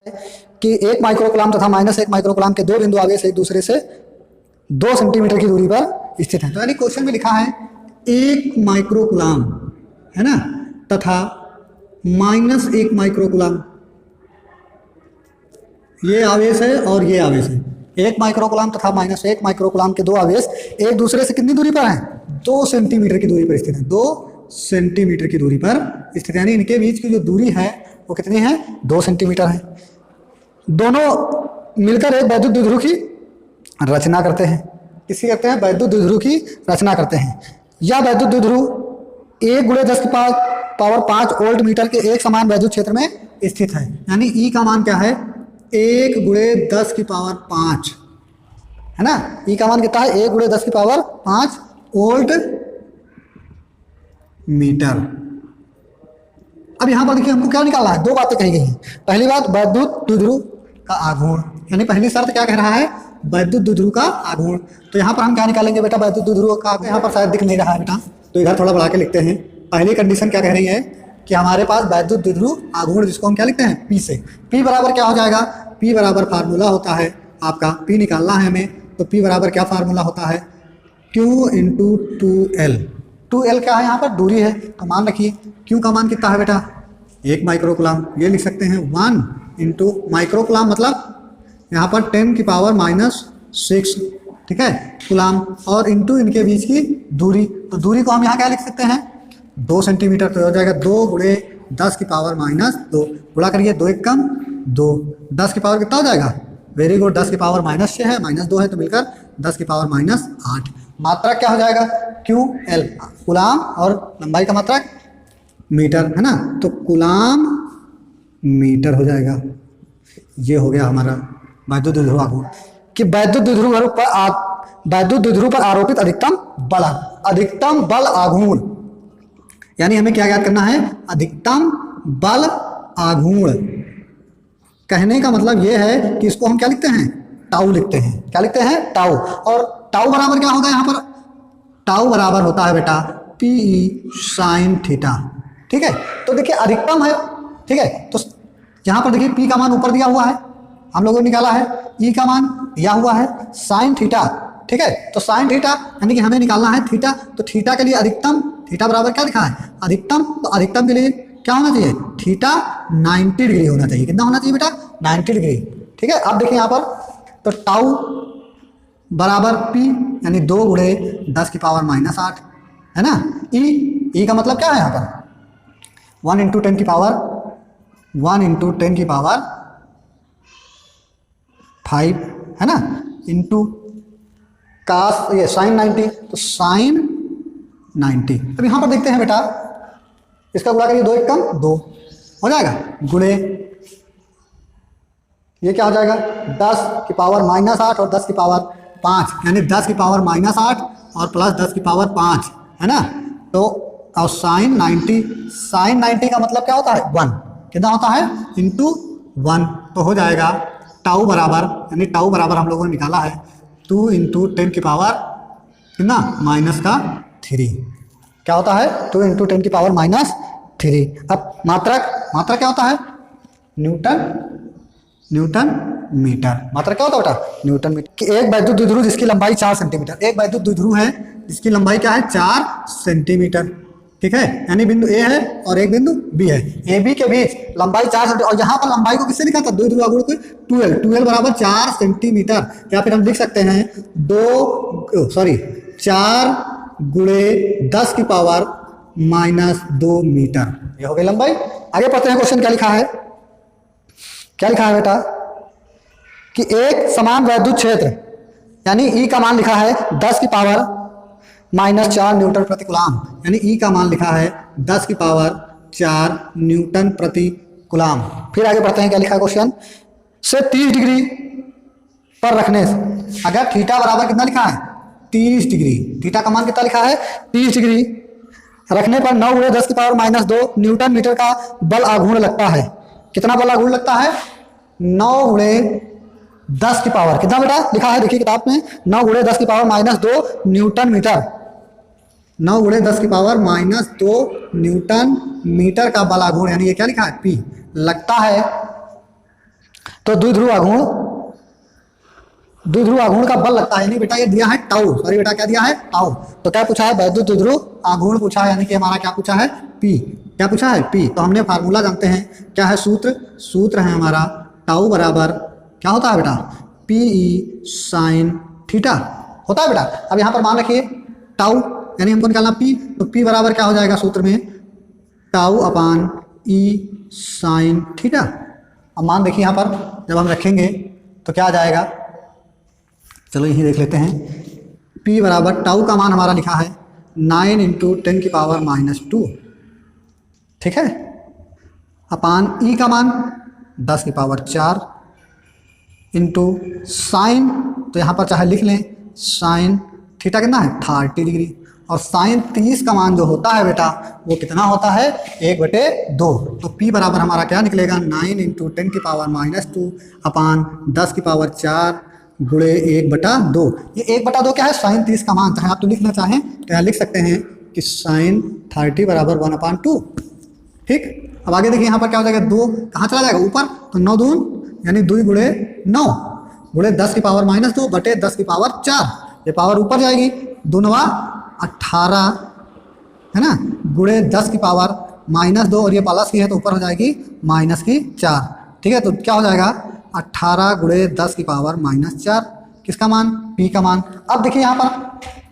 कि 1 माइक्रोकुलाम तथा -1 माइक्रोकुलाम के दो बिंदु आवेश एक दूसरे से 2 सेंटीमीटर की दूरी पर स्थित हैं। तो यानी क्वेश्चन में लिखा है 1 माइक्रोकुलाम है ना तथा -1 माइक्रोकुलाम, ये आवेश है और ये आवेश है। 1 माइक्रोकुलाम तथा -1 माइक्रोकुलाम के दो आवेश एक दूसरे से कितनी दूरी पर हैं? 2 सेंटीमीटर की दूरी पर स्थित है। 2 सेंटीमीटर की दूरी पर स्थित, यानी इनके बीच की जो दूरी है वो कितनी है? 2 सेंटीमीटर है। दोनों मिलकर एक वैद्युत द्विध्रुव की रचना करते हैं। किसकी करते हैं? वैद्युत द्विध्रुव की रचना करते हैं। यह वैद्युत द्विध्रुव 1 × 10 की पावर 5 वोल्ट मीटर के एक समान वैद्युत क्षेत्र में स्थित है। यानी ई का मान क्या है? 1 × 10 की पावर 5 है ना। ई का मान कितना है? 1 × 10 की पावर 5 वोल्ट मीटर। अब यहां पर देखिए हमको क्या निकालना है? दो बातें कही गई हैं। पहली बात वैद्युत द्विध्रुव का आघूर्ण, यानी पहली शर्त क्या कह रहा है? वैद्युत द्विध्रुव का आघूर्ण। तो यहाँ पर हम क्या निकालेंगे बेटा? वैद्युत द्विध्रुव का। यहाँ पर शायद दिख नहीं रहा है बेटा, तो इधर थोड़ा बढ़ा के लिखते हैं। पहली कंडीशन क्या कह रही है कि हमारे पास वैद्युत द्विध्रुव आघूर्ण, जिसको हम क्या लिखते हैं? पी से। पी बराबर क्या हो जाएगा? पी बराबर फार्मूला होता है आपका, पी निकालना है हमें, तो पी बराबर क्या फार्मूला होता है? Q × 2L। 2L क्या है? यहाँ पर दूरी है, तो मान रखिए Q का मान कितना है बेटा? 1 माइक्रोकुलाम। ये लिख सकते हैं 1 × माइक्रोकुलाम, मतलब यहाँ पर 10 की पावर -6, ठीक है, कुलाम, और इंटू इनके बीच की दूरी। तो दूरी को हम यहाँ क्या लिख सकते हैं? 2 सेंटीमीटर। तो हो जाएगा 2 × 10 की पावर -2। गुणा करिए, 2 × 1 2, 10 की पावर कितना हो जाएगा? वेरी गुड, 10 की पावर -6 है, -2 है, तो मिलकर 10 की पावर -8। मात्रक क्या हो जाएगा? QL, कुलाम, और लंबाई का मात्रक मीटर है ना, तो कुलाम मीटर हो जाएगा। ये हो गया हमारा वैद्युत द्विध्रुव आघूर्ण। कि वैद्युत द्विध्रुव पर आरोपित अधिकतम बल आघूर्ण, यानी हमें क्या ज्ञात करना है? अधिकतम बल आघूर्ण। कहने का मतलब ये है कि इसको हम क्या लिखते हैं? टाउ लिखते हैं। क्या लिखते हैं? टाउ। और टाउ बराबर क्या होगा यहाँ पर? टाउ बराबर होता है बेटा PE sin थीटा, ठीक है। तो देखिए अधिकतम है, ठीक है, तो यहाँ पर देखिए P का मान ऊपर दिया हुआ है, हम लोगों ने निकाला है। E का मान दिया हुआ है sin थीटा, ठीक है। तो sin थीटा यानी कि हमें निकालना है थीटा, तो थीटा के लिए अधिकतम, थीटा बराबर क्या लिखा है? अधिकतम। तो अधिकतम के लिए क्या होना चाहिए? थीटा 90 डिग्री होना चाहिए। कितना होना चाहिए बेटा? 90 डिग्री, ठीक है। अब देखिए यहाँ पर, तो टाउ बराबर P यानी 2 × 10 की पावर -8 है ना। E का मतलब क्या है यहाँ पर? 1 × 10 की पावर 5 है ना, इंटू कास ये sin 90, तो sin 90। अब यहाँ पर देखते हैं बेटा, इसका गुणा करिए, 2 × 1 2 हो जाएगा, गुणे ये क्या हो जाएगा? 10 की पावर -8 और 10 की पावर 5, यानी 10 की पावर -8 और प्लस 10 की पावर 5 है ना। तो और sin 90 का मतलब क्या होता है? 1। कितना होता है? इंटू 1। तो हो जाएगा टाउ बराबर, यानी टाउ बराबर हम लोगों ने निकाला है 2 × 10 की पावर कितना? -3। क्या होता है? 2 × 10 की पावर -3। अब मात्रक क्या होता है? Newton metre. मात्रक क्या होता है बेटा? Newton metre. कि एक वैद्युत द्विध्रुव जिसकी लंबाई 4 सेंटीमीटर, एक वैद्युत द्विध्रुव है जिसकी लंबाई क्या है? 4 सेंटीमीटर, ठीक है। यानी बिंदु A है और एक बिंदु B है, AB के बीच लंबाई 4 सेंटीमीटर। और यहाँ पर लंबाई को किससे लिखा था? द्विध्रुव आघूर्ण को 2L बराबर 4 सेंटीमीटर, या फिर हम लिख सकते हैं 4 × 10 की पावर -2 मीटर। ये हो गई लंबाई। आगे पढ़ते हैं, क्वेश्चन क्या लिखा है? क्या लिखा है बेटा? कि एक समान वैद्युत क्षेत्र, यानी E का मान लिखा है 10 की पावर -4 न्यूटन प्रति कूलाम, यानी E का मान लिखा है 10 की पावर 4 न्यूटन प्रति कूलाम। फिर आगे बढ़ते हैं, क्या लिखा है क्वेश्चन? से 30 डिग्री पर रखने से, अगर थीटा बराबर कितना लिखा है? 30 डिग्री, थीटा का मान कितना लिखा है? 30 डिग्री रखने पर 9 × 10 की पावर -2 न्यूटन मीटर का बल आघूर्ण लगता है। कितना बल आघूर्ण लगता है? 9 × 10 की पावर कितना बेटा लिखा है? देखिए किताब में 9 × 10 की पावर -2 न्यूटन मीटर, 9 × 10 की पावर -2 न्यूटन मीटर का बल आघूर्ण, यानी ये क्या लिखा है? P लगता है तो द्विध्रुव आघूर्ण का बल लगता है, यानी बेटा ये दिया है टाउ, सॉरी बेटा क्या दिया है टाउ। तो क्या पूछा है, वैद्युत द्विध्रुव आघूर्ण पूछा है, यानी कि हमारा क्या पूछा है पी, क्या पूछा है पी। तो हमने फार्मूला जानते हैं, क्या है सूत्र है हमारा टाउ बराबर क्या होता है बेटा पी ई साइन थीटा होता है बेटा। अब यहाँ पर मान रखिए टाउ यानी हमको निकालना पी, तो पी बराबर क्या हो जाएगा सूत्र में टाउ अपान ई साइन थीटा। अब मान देखिए यहाँ पर जब हम रखेंगे तो क्या आ जाएगा, चलो यही देख लेते हैं। P बराबर टाउ का मान हमारा लिखा है 9 × 10⁻², ठीक है, अपान E का मान 10⁴ इंटू साइन, तो यहाँ पर चाहे लिख लें साइन थीटा कितना है 30 डिग्री, और साइन 30 का मान जो होता है बेटा वो कितना होता है 1/2। तो P बराबर हमारा क्या निकलेगा 9 × 10⁻² अपान 10⁴ गुणे 1/2। ये 1/2 क्या है साइन 30 का मान, चाहे आप तो लिखना चाहें तो यहाँ लिख सकते हैं कि साइन 30 बराबर 1/2, ठीक। अब आगे देखिए यहाँ पर क्या हो जाएगा, 2 कहाँ चला जाएगा ऊपर, तो 9 दून यानी 2 गुणे 9 गुणे 10⁻² बटे 10⁴, ये पावर ऊपर जाएगी, 2 9 18 है ना, गुणे 10⁻² और ये प्लस की है तो ऊपर हो जाएगी -4, ठीक है। तो क्या हो जाएगा 18 गुणे 10⁻⁻4, किसका मान P का मान। अब देखिए यहाँ पर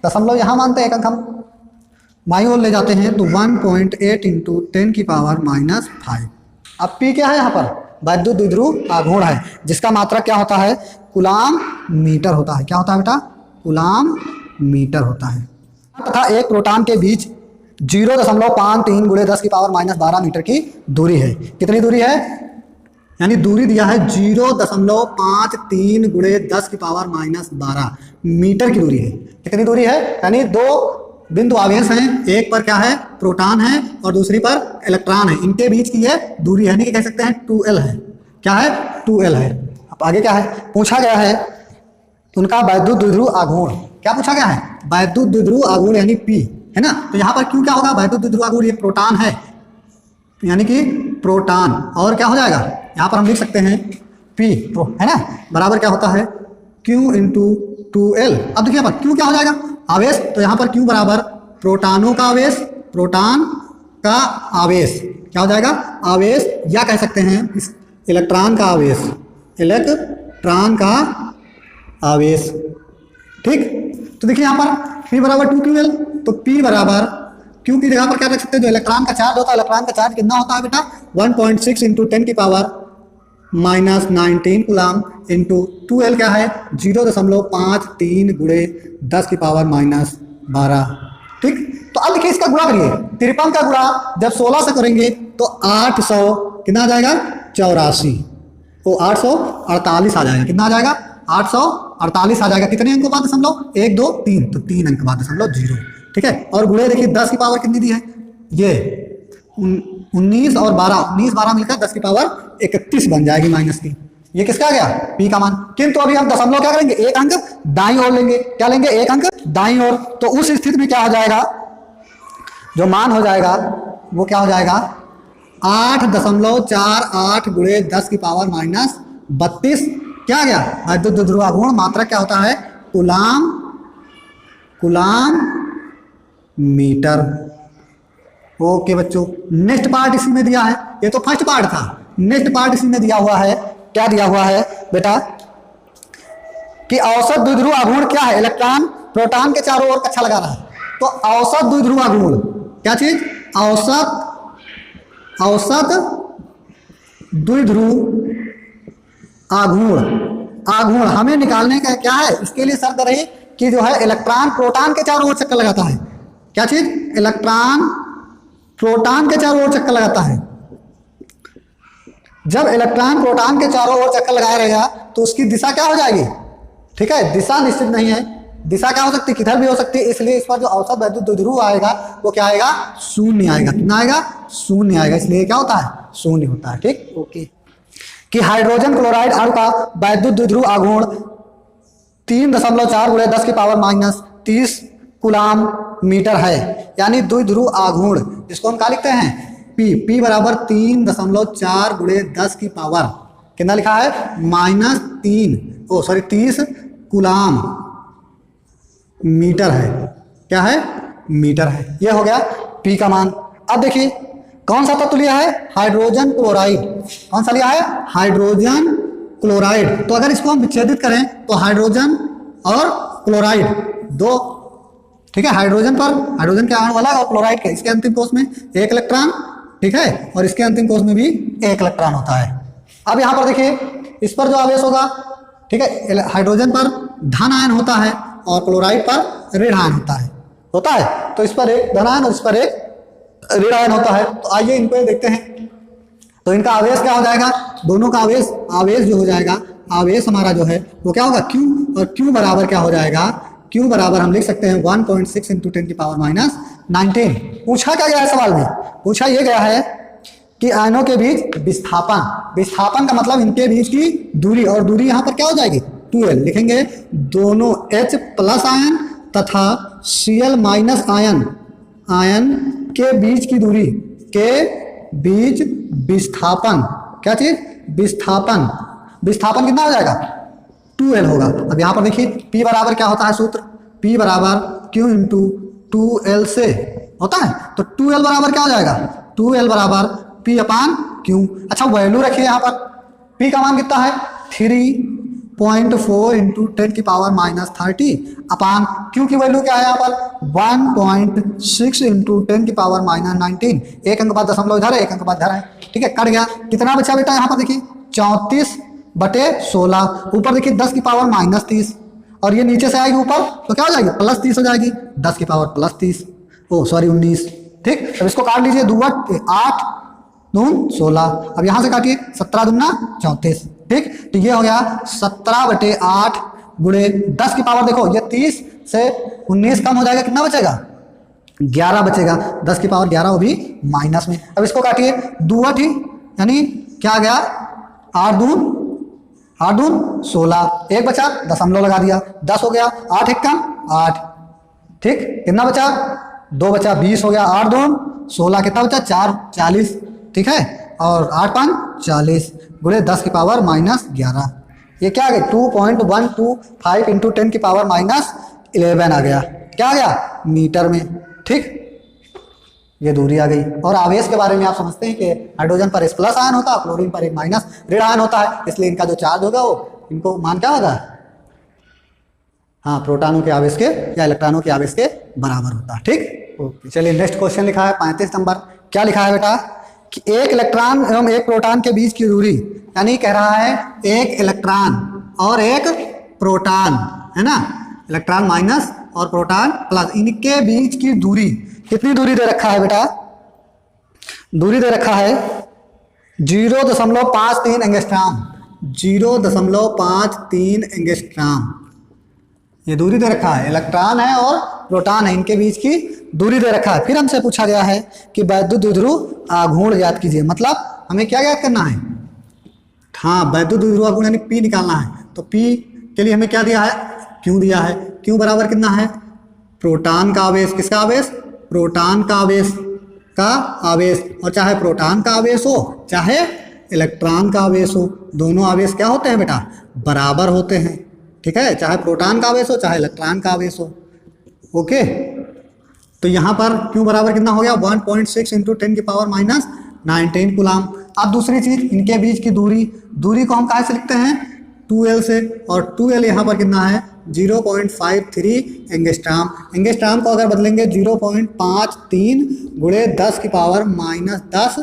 दशमलव यहाँ मानते हैं, एक अंक हम बाईं ओर ले जाते हैं, तो 1.8 × 10⁻⁵। अब P क्या है यहाँ पर वैद्युत द्विध्रुव आघूर्ण है, जिसका मात्रक क्या होता है कूलाम मीटर होता है, क्या होता है बेटा कूलाम मीटर होता है। तथा एक प्रोटॉन के बीच 0.53 गुणे 10⁻12 मीटर की दूरी है। कितनी दूरी है, यानी दूरी दिया है 0.53 गुणे 10⁻12 मीटर की दूरी है। कितनी दूरी है, यानी 2 बिंदु आवेश हैं, एक पर क्या है प्रोटॉन है और दूसरी पर इलेक्ट्रॉन है, इनके बीच की ये दूरी है, यानी कि कह सकते हैं 2L है, क्या है 2L है। अब आगे क्या है पूछा गया है उनका वैद्युत द्विध्रुव आघूर्ण, क्या पूछा गया है वैद्युत द्विध्रुव आघूर्ण यानी P है ना। तो यहाँ पर क्यों क्या होगा वैद्युत द्विध्रुव आघूर्ण, ये प्रोटॉन है यानी कि प्रोटॉन, और क्या हो जाएगा यहाँ पर हम लिख सकते हैं P है ना बराबर क्या होता है Q × 2L। अब देखिए यहाँ पर Q क्या हो जाएगा आवेश, तो यहाँ पर Q बराबर प्रोटॉनों का आवेश, प्रोटॉन का आवेश क्या हो जाएगा आवेश, या कह सकते हैं इस इलेक्ट्रॉन का आवेश, इलेक्ट्रॉन का आवेश, ठीक। तो देखिए यहाँ पर P बराबर 2QL, तो P बराबर Q की जगह पर क्या रख सकते हैं, जो इलेक्ट्रॉन का चार्ज होता है, इलेक्ट्रॉन का चार्ज कितना होता है बेटा 1.6 × 10⁻19 कूलाम इंटू 2L क्या है 0.53 गुणे 10⁻12, ठीक। तो अब देखिए इसका गुणा करिए, 53 का गुणा जब 16 से करेंगे तो 800 कितना आ जाएगा 84, वो 848 आ जाएगा, कितना आ जाएगा 848 आ जाएगा। कितने अंकों बाद दशमलव 1 2 3, तो 3 अंक बाद दशमलव 0, ठीक है। और गुणे देखिए 10 की पावर कितनी दी है, ये 19 और 12 मिलकर 10⁻31 बन जाएगी माइनस की, ये किसका आ गया P का मान। किंतु अभी हम दशमलव क्या करेंगे, एक अंक दाईं ओर लेंगे, क्या लेंगे एक अंक दाईं ओर, तो उस स्थिति में क्या हो जाएगा, जो मान हो जाएगा वो क्या हो जाएगा 8.48 गुणे 10⁻32 क्या आ गया वैद्युत द्विध्रुव आघूर्ण। मात्रक क्या होता है कूलाम मीटर। ओके बच्चों, नेक्स्ट पार्ट इसी में दिया है, ये तो फर्स्ट पार्ट था, नेक्स्ट पार्ट इसी में दिया हुआ है, क्या दिया हुआ है बेटा कि औसत द्विध्रुव आघूर्ण क्या है, इलेक्ट्रॉन प्रोटॉन के चारों ओर कक्षा लगा रहा है, तो औसत द्विध्रुव आघूर्ण क्या चीज औसत द्विध्रुव आघूर्ण हमें निकालने का क्या है, इसके लिए शर्त रही कि जो है इलेक्ट्रॉन प्रोटॉन के चारों ओर चक्कर लगाता है, क्या चीज इलेक्ट्रॉन प्रोटॉन के चारों ओर चक्कर लगाता है। जब इलेक्ट्रॉन प्रोटॉन के चारों ओर चक्कर लगाया रहेगा तो उसकी दिशा क्या हो जाएगी, ठीक है, दिशा निश्चित नहीं है, दिशा क्या हो सकती है किधर भी हो सकती है, इसलिए इस पर जो औसत वैद्युत द्विध्रुव आएगा वो क्या आएगा शून्य आएगा, कितना आएगा शून्य आएगा, इसलिए क्या होता है शून्य होता है, ठीक। ओके, कि हाइड्रोजन क्लोराइड अणु का वैद्युत द्विध्रुव आघूर्ण 3.4 गुणे 10⁻30 कूलाम मीटर है, यानी द्विध्रुव आघूर्ण जिसको हम क्या लिखते हैं P बराबर 3.4 गुणे 10⁻³ कितना लिखा है -30 कूलाम मीटर है। क्या है? मीटर है। ये हो गया P का मान। अब देखिए कौन सा तत्व लिया है? Hydrogen chloride. कौन सा लिया है? Hydrogen chloride. तो अगर इसको हम विच्छेदित करें तो हाइड्रोजन और क्लोराइड दो, ठीक है, हाइड्रोजन के अणु अलग और क्लोराइड के, इसके अंतिम कोश में एक इलेक्ट्रॉन, ठीक है, और इसके अंतिम कोश में भी एक इलेक्ट्रॉन होता है। अब यहाँ पर देखिए इस पर जो आवेश होगा, ठीक है, हाइड्रोजन पर धन आयन होता है और क्लोराइड पर ऋण आयन होता है। तो इस पर एक धन आयन और इस पर एक ऋण आयन होता है। तो आइए इनको देखते हैं। तो इनका आवेश क्या हो जाएगा? दोनों का आवेश जो हो जाएगा, आवेश हमारा जो है वो क्या होगा? Q, और Q बराबर क्या हो जाएगा? Q बराबर हम लिख सकते हैं 1.6 × 10⁻19। पूछा क्या गया है सवाल में? पूछा ये गया है कि आयनों के बीच विस्थापन का मतलब इनके बीच की दूरी, और दूरी यहाँ पर क्या हो जाएगी? 2L लिखेंगे। दोनों H प्लस आयन तथा Cl माइनस आयन के बीच की दूरी के बीच विस्थापन, क्या चीज? विस्थापन कितना हो जाएगा? 2L होगा। अब यहाँ पर देखिए P बराबर क्या होता है सूत्र? P बराबर Q × 2L से होता है। तो 2L बराबर क्या हो जाएगा? 2L बराबर P/Q। अच्छा वैल्यू रखिए यहाँ पर। P का मान कितना है? 3.4 × 10⁻30 अपान Q की वैल्यू क्या है यहाँ पर? 1.6 × 10⁻19। एक अंक बाद दशमलव इधर है, एक अंक बाद इधर है, ठीक है, कट गया। कितना बचा बेटा यहाँ पर? देखिए 34/16। ऊपर देखिए 10⁻−30 और ये नीचे से आएगी ऊपर तो क्या हो जाएगी? +30 हो जाएगी। 10⁻+30 19। ठीक, अब इसको काट लीजिए। 2 8 2 16। अब यहाँ से काटिए 17 दूना 34। ठीक, तो ये हो गया 17/8 गुणे 10 की पावर। देखो ये 30 से 19 कम हो जाएगा, कितना बचेगा? 11 बचेगा। 10 की पावर 11 वो भी माइनस में। अब इसको काटिए। 2 8 यानी क्या आ गया? 8 दून 16। एक बचा, दशमलव लगा दिया, 10 हो गया। 8 1 8। ठीक, कितना बचा? 2 बचा, 20 हो गया। 8 दून 16, कितना बचा? 4 40। ठीक है, और 8 5 40 गुणे 10 की पावर -11। ये क्या आ गया? 2.125 × 10⁻−11 आ गया। क्या आ गया? मीटर में। ठीक, ये दूरी आ गई। और आवेश के बारे में आप समझते हैं कि हाइड्रोजन पर H+ आयन होता है, क्लोरीन पर एक माइनस ऋण आयन होता है, इसलिए इनका जो चार्ज होगा वो इनको मान क्या होगा? हाँ, प्रोटॉनों के आवेश के या इलेक्ट्रॉनों के आवेश के बराबर होता है। ठीक, ओके, चलिए नेक्स्ट क्वेश्चन लिखा है 35 नंबर। क्या लिखा है बेटा? कि एक इलेक्ट्रॉन एवं एक प्रोटॉन के बीच की दूरी, यानी कह रहा है एक इलेक्ट्रॉन और एक प्रोटॉन, है ना, इलेक्ट्रॉन माइनस और प्रोटॉन प्लस, इनके बीच की दूरी कितनी दूरी दे रखा है बेटा? दूरी दे रखा है 0.53 एंगस्ट्रॉम। 0.53 एंगस्ट्रॉम ये दूरी दे रखा है। इलेक्ट्रॉन है और प्रोटॉन है, इनके बीच की दूरी दे रखा है। फिर हमसे पूछा गया है कि वैद्युत द्विध्रुव आघूर्ण ज्ञात कीजिए। मतलब हमें क्या ज्ञात करना है? हाँ, वैद्युत द्विध्रुव आघूर्ण यानी P निकालना है। तो P के लिए हमें क्या दिया है? Q दिया है। Q बराबर कितना है? प्रोटॉन का आवेश। किसका आवेश? प्रोटॉन का आवेश। और चाहे प्रोटॉन का आवेश हो चाहे इलेक्ट्रॉन का आवेश हो, दोनों आवेश क्या होते हैं बेटा? बराबर होते हैं। ठीक है, चाहे प्रोटॉन का आवेश हो चाहे इलेक्ट्रॉन का आवेश हो। ओके, तो यहाँ पर Q बराबर कितना हो गया? 1.6 × 10⁻−19 कूलाम। अब दूसरी चीज, इनके बीच की दूरी को हम कहाँ से लिखते हैं? 2L से। और 2L यहाँ पर कितना है? 0.53 एंगस्ट्रॉम। एंगस्ट्रॉम को अगर बदलेंगे 0.53 गुणे 10 की पावर -10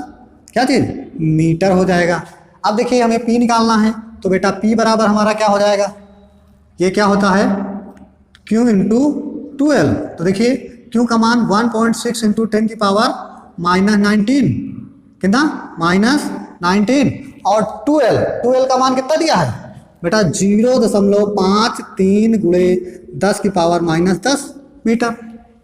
क्या चीज? मीटर हो जाएगा। अब देखिए हमें P निकालना है, तो बेटा P बराबर हमारा क्या हो जाएगा? ये क्या होता है? Q × 2L। तो देखिए Q का मान 1.6 × 10⁻−19 कितना? -19। और 2L का मान कितना दिया है बेटा? 0.53 गुणे 10 की पावर -10 मीटर।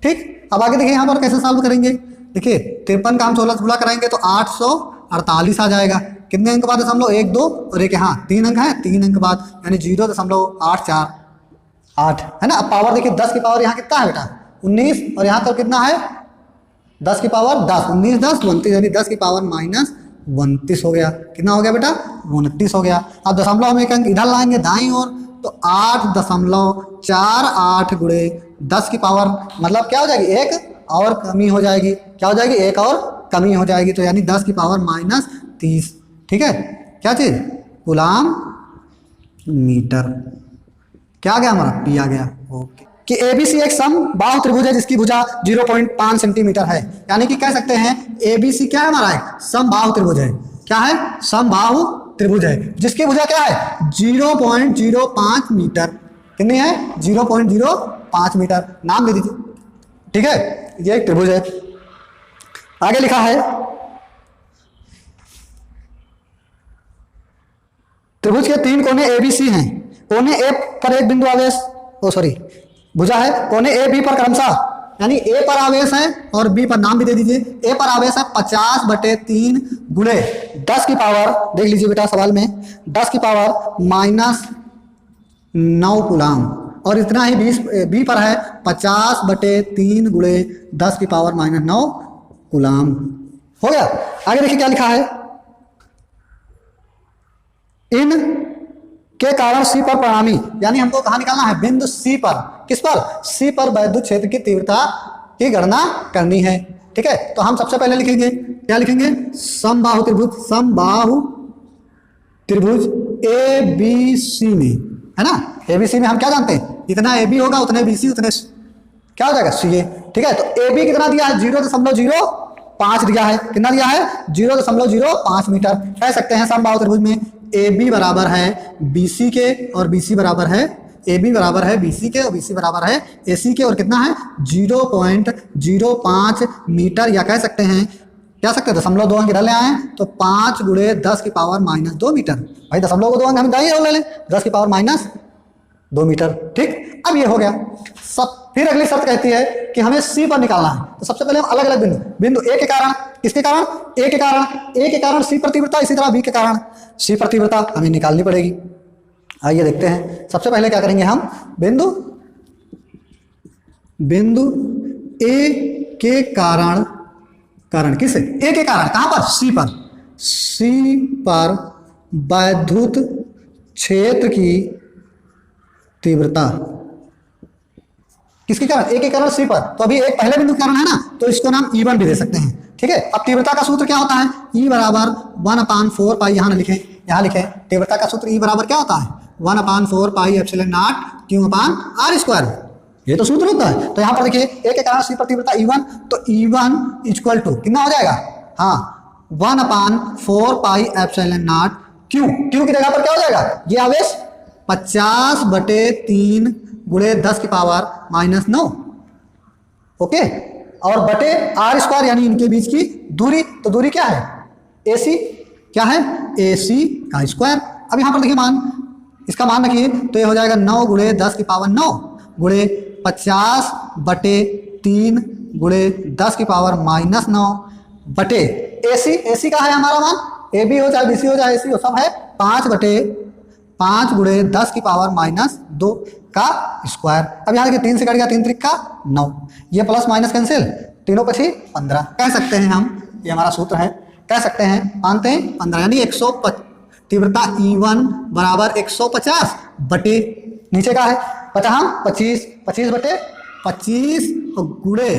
ठीक, अब आगे देखिए यहाँ पर कैसे सॉल्व करेंगे। देखिए 53 का हम 16 से गुणा कराएंगे तो 848 आ जाएगा। कितने अंक बाद? दशमलव 1 2 और एक यहाँ 3 अंक है, 3 अंक बाद, यानी 0.848 है ना। अब पावर देखिए 10 की पावर यहाँ कितना है बेटा? 19, और यहाँ तो कितना है? 10 की पावर 10, 19 10 29, यानी 10 की पावर 29 हो गया। कितना हो गया बेटा? 29 हो गया। अब दशमलव हम एक अंक इधर लाएंगे दाईं ओर, तो 8.48 गुणे 10 की पावर, मतलब क्या हो जाएगी? एक और कमी हो जाएगी। क्या हो जाएगी? एक और कमी हो जाएगी। तो यानी 10 की पावर -30। ठीक है, क्या चीज? Coulomb metre. क्या आ गया हमारा? पी आ गया। ओके। कि एबीसी एक समबाहु त्रिभुज है जिसकी भुजा 0.5 सेंटीमीटर है। यानी कि कह सकते हैं एबीसी क्या है हमारा? एक समबाहु त्रिभुज है। क्या है? समबाहु त्रिभुज है जिसकी भुजा क्या है? 0.05 मीटर। कितनी है? 0.05 मीटर। नाम दे दीजिए। ठीक है, ये एक त्रिभुज है। आगे लिखा है त्रिभुज के 3 कोने एबीसी हैं। कोने ए पर एक बिंदु आवेश, भुजा है। कोने ए बी पर क्रमशः, यानी ए पर आवेश है और बी पर, नाम भी दे दीजिए। ए पर आवेश है 50/3 गुणे 10 की पावर, देख लीजिए बेटा सवाल में, 10 की पावर -9 कूलाम। और इतना ही बी पर है 50/3 गुणे 10 की पावर -9 कूलाम। हो गया। आगे देखिए क्या लिखा है। इन के कारण सी पर परिणामी, यानी हमको कहाँ निकालना है? बिंदु सी पर। किस पर? सी पर वैद्युत क्षेत्र की तीव्रता की गणना करनी है। ठीक है, तो हम सबसे पहले लिखेंगे, क्या लिखेंगे? समबाहु त्रिभुज, समबाहु त्रिभुज ए बी सी में, है ना? ए बी सी में हम क्या जानते हैं? जितना ए बी होगा उतने बी सी, उतने क्या हो जाएगा? सी ए। ठीक है, तो ए बी कितना दिया है? 0.05 दिया है। कितना दिया है? 0.05 मीटर। कह सकते हैं समबाहु त्रिभुज में ए बी बराबर है बी सी के, और बी सी बराबर है, ए बी बराबर है बी सी के, और बी सी बराबर है ए सी के, और कितना है? 0.05 मीटर। या कह सकते हैं, क्या सकते हैं? दशमलव 2 अंक इधर ले आए तो 5 गुणे 10 की पावर -2 मीटर। भाई दशमलव को 2 अंक हम दाईं ओर ले लें, 10 की पावर -2 मीटर। ठीक, अब ये हो गया सब। फिर अगली शर्त कहती है कि हमें सी पर निकालना है। तो सबसे पहले हम अलग अलग बिंदु ए के कारण, किसके कारण? ए के कारण, ए के कारण सी पर तीव्रता, इसी तरह बी के कारण सी पर तीव्रता हमें निकालनी पड़ेगी। आइए देखते हैं। सबसे पहले क्या करेंगे हम? बिंदु ए के कारण, किसे? ए के कारण कहां पर? सी पर। सी पर वैद्युत क्षेत्र की तीव्रता किसके कारण? ए के कारण सी पर। तो अभी एक पहले बिंदु के कारण है ना, तो इसको नाम E1 भी दे सकते हैं। ठीक है, अब तीव्रता का सूत्र क्या होता है? E बराबर 1/4 पाई, यहाँ ना लिखें, यहाँ लिखें। तीव्रता का सूत्र E बराबर क्या होता है? 1/4 पाई एप्सिलॉन नॉट Q/r²। ये तो सूत्र होता है। तो यहाँ पर देखिए ए के कारण सी पर तीव्रता E1, तो E1 इक्वल टू कितना हो जाएगा? हाँ, 1/4 pi epsilon not Q। Q की जगह पर क्या हो जाएगा? ये आवेश 50/3 गुणे 10 की पावर -9। ओके, और बटे r², यानी इनके बीच की दूरी। तो दूरी क्या है? AC। क्या है? AC का स्क्वायर। अब यहाँ पर देखिए मान, इसका मान रखिए, तो ये हो जाएगा 9 गुणे 10 की पावर 9 गुणे 50/3 गुणे 10 की पावर -9 बटे AC का है हमारा मान, AB हो चाहे BC हो चाहे AC हो, सब है 5/5 गुणे 10 की पावर -2 का स्क्वायर। अब यहाँ देखिए 3 से कट गया, 3 त्रिक का 9, ये प्लस माइनस कैंसिल, तीनों पची 15। कह सकते हैं हम, ये हमारा सूत्र है, कह सकते हैं, मानते हैं 15, यानी 150 तीव्रता E1 बराबर 150 बटे नीचे का है 25 बटे 25 गुणे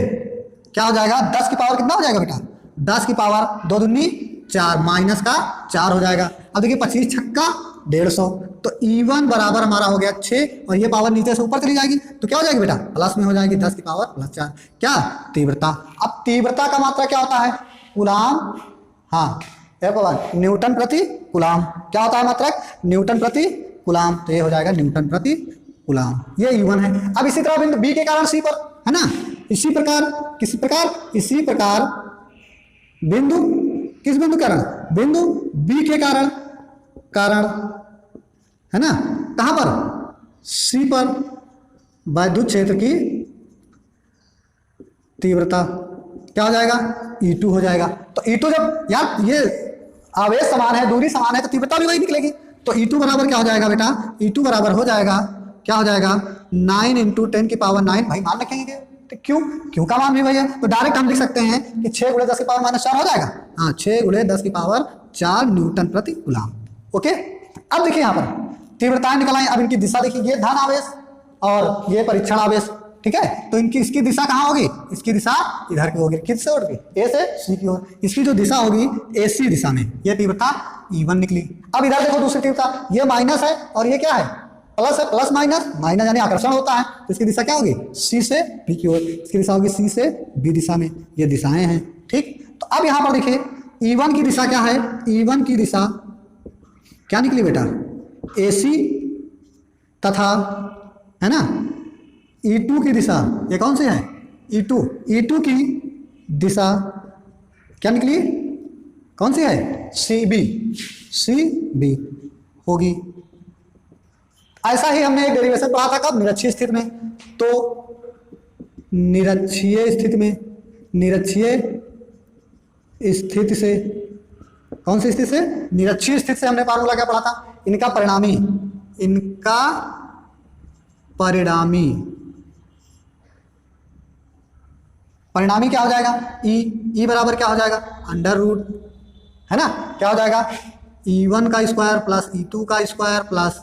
क्या हो जाएगा? 10 की पावर कितना हो जाएगा बेटा? 10 की पावर 2 दूनी 4 माइनस का 4 हो जाएगा। अब देखिए 25 छक्का 150, तो E1 बराबर हमारा हो गया 6, और ये पावर नीचे से ऊपर चली जाएगी तो क्या हो जाएगी बेटा? प्लस में हो जाएगी 10 की पावर +4। क्या? तीव्रता। अब तीव्रता का मात्रा क्या होता है? कूलाम। हाँ, न्यूटन प्रति कूलाम। क्या होता है मात्रक? न्यूटन प्रति कूलाम। तो ये हो जाएगा न्यूटन प्रति कूलाम। ये E1 है। अब इसी तरह बिंदु बी के कारण सी पर, है ना, इसी प्रकार बिंदु, किस बिंदु के कारण? बिंदु बी के कारण है ना, कहां पर? सी पर विद्युत क्षेत्र की तीव्रता क्या हो जाएगा? E2 हो जाएगा। तो E2 जब यार ये आवेश समान है, दूरी समान है, तो तीव्रता भी वही निकलेगी। तो E2 बराबर क्या हो जाएगा बेटा? E2 बराबर हो जाएगा, क्या हो जाएगा? 9 × 10 की पावर 9। भाई मान रखेंगे, तो क्यों का मान भी वही है, तो डायरेक्ट हम लिख सकते हैं कि 6 × 10 की पावर -4 हो जाएगा। हाँ, 6 × 10 की पावर 4 न्यूटन प्रति कूलाम। ओके, अब देखिए यहाँ पर तीव्रताएं निकल आई। अब इनकी दिशा देखिए, ये धन आवेश और ये परीक्षण आवेश, ठीक है। तो इनकी इसकी दिशा कहाँ होगी? इसकी दिशा इधर की होगी, किस ओर की? ए से सी की ओर। इसकी जो दिशा होगी AC दिशा में, ये तीव्रता E1 निकली। अब इधर देखो दूसरी तीव्रता, ये माइनस है और ये क्या है? प्लस है। प्लस माइनस माइनस यानी आकर्षण होता है, तो इसकी दिशा क्या होगी? C से B की ओर। इसकी दिशा होगी C से B दिशा में। ये दिशाएं हैं, ठीक। तो अब यहाँ पर देखिए E1 की दिशा क्या है? E1 की दिशा क्या निकली बेटा? AC तथा, है ना, E2 की दिशा ये कौन सी है? E2 की दिशा क्या निकली? कौन सी है? CB होगी। ऐसा ही हमने एक डेरिवेशन पढ़ा था, कब? निरक्षीय स्थिति में। तो निरक्षीय स्थिति से, कौन सी स्थिति से? निरक्षीय स्थिति से हमने फार्मूला क्या पढ़ा था? इनका परिणामी क्या हो जाएगा? ई बराबर क्या हो जाएगा? अंडर रूट, है ना, क्या हो जाएगा? E1 का स्क्वायर प्लस E2 का स्क्वायर प्लस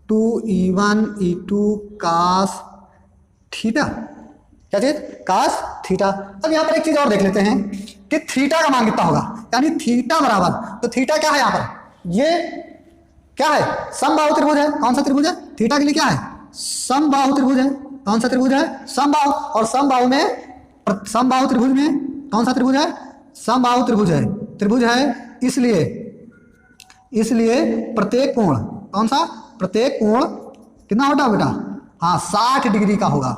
2E1 E2 कास थीटा। क्या चीज? Cos theta. अब यहाँ पर एक चीज और देख लेते हैं कि थीटा का मान कितना होगा, यानी थीटा बराबर, तो थीटा क्या है यहाँ पर? ये क्या है? समबाहु त्रिभुज है। कौन सा त्रिभुज है? थीटा के लिए क्या है? समबाहु त्रिभुज है। कौन सा त्रिभुज है? समबाहु। और समबाहु त्रिभुज में कौन सा त्रिभुज है? समबाहु त्रिभुज है, इसलिए प्रत्येक कोण, कौन सा? प्रत्येक कोण कितना होगा बेटा? हाँ, 60 डिग्री का होगा।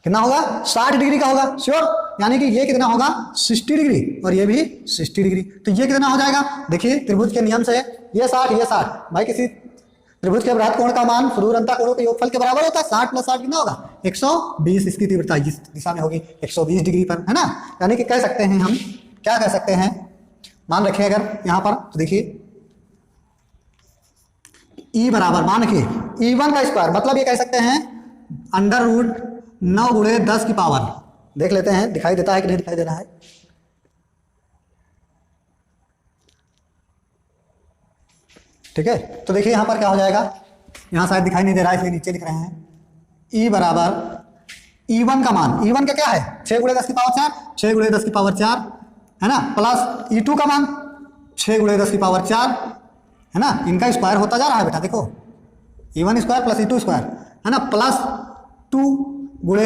कितना होगा? 60 डिग्री का होगा, श्योर। यानी कि ये कितना होगा? 60 डिग्री और ये भी 60 डिग्री। तो ये कितना हो जाएगा? देखिए त्रिभुज के नियम से ये 60 भाई, किसी त्रिभुज के बृहत कोण का मान सुदूर कोणों के योगफल के बराबर होता है। 60 + 60 कितना होगा? 120। इसकी तीव्रता इस दिशा में होगी 120 डिग्री पर, है ना। यानी कि कह सकते हैं हम, क्या कह सकते हैं, मान रखें अगर यहाँ पर, तो देखिए E बराबर, मान रखिए E1 का स्क्वायर, मतलब ये कह सकते हैं अंडर रूट 9 × 10 की पावर। देख लेते हैं दिखाई देता है कि नहीं दिखाई दे रहा है। ठीक है, तो देखिए यहाँ पर क्या हो जाएगा, यहाँ शायद दिखाई नहीं दे रहा है इसलिए नीचे लिख रहे हैं। E बराबर E1 का मान, E1 का क्या है? 6 × 10 की पावर 4, 6 × 10 की पावर 4, है ना, प्लस E2 का मान 6 × 10 की पावर 4, है ना। इनका स्क्वायर होता जा रहा है बेटा, देखो E1 square plus E2 square, है ना, प्लस 2 ×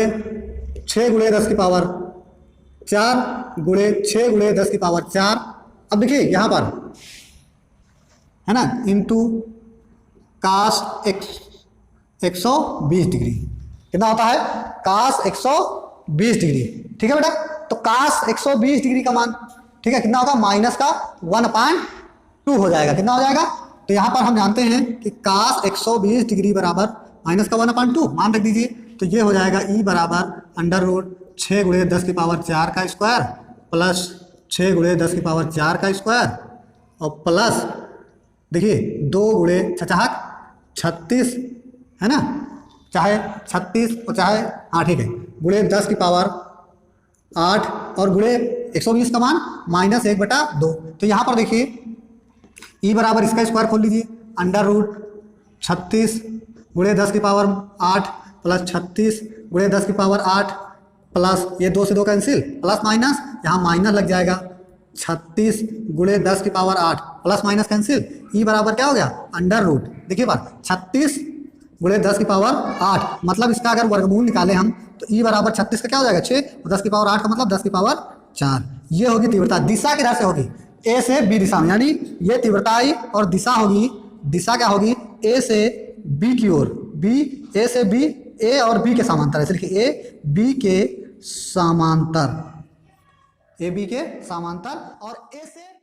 6 × 10 की पावर 4 × 6 × 10 की पावर 4। अब देखिए यहाँ पर, है ना, इंटू कास 120 डिग्री। कितना होता है? कास 120 डिग्री। ठीक है बेटा, तो कास 120 डिग्री का मान, ठीक है, कितना होगा? माइनस का 1/2 हो जाएगा। कितना हो जाएगा? तो यहाँ पर हम जानते हैं कि कास 120 डिग्री बराबर माइनस का 1/2 मान रख दीजिए। तो ये हो जाएगा E बराबर अंडर रूट 6 × 10 की पावर 4 का स्क्वायर प्लस 6 × 10 की पावर 4 का स्क्वायर और प्लस देखिए 2 × 36, है ना, चाहे 36 और चाहे, हाँ ठीक है, × 10 की पावर 8 और × 120 का मान -1/2। तो यहाँ पर देखिए E बराबर इसका स्क्वायर खोल लीजिए, अंडर रूट 36 × 10 की पावर 8 प्लस 36 × 10 की पावर 8 प्लस ये 2 से 2 कैंसिल, प्लस माइनस, यहाँ माइनस लग जाएगा, 36 × 10 की power 8 plus minus cancel. E बराबर क्या हो गया? अंडर रूट, देखिए बात 36 × 10 की पावर 8, मतलब इसका अगर वर्गमूल निकाले हम तो E बराबर 36 का क्या हो जाएगा? 6 और 10 की पावर 8 का मतलब 10 की पावर 4। ये होगी तीव्रता। दिशा किधर से होगी? A से B दिशा में, यानी ये तीव्रता आई और दिशा होगी, दिशा क्या होगी? A से B की ओर, A से B, A और B के समांतर, ऐसे लिखिए A B के समांतर, A B के समांतर और A से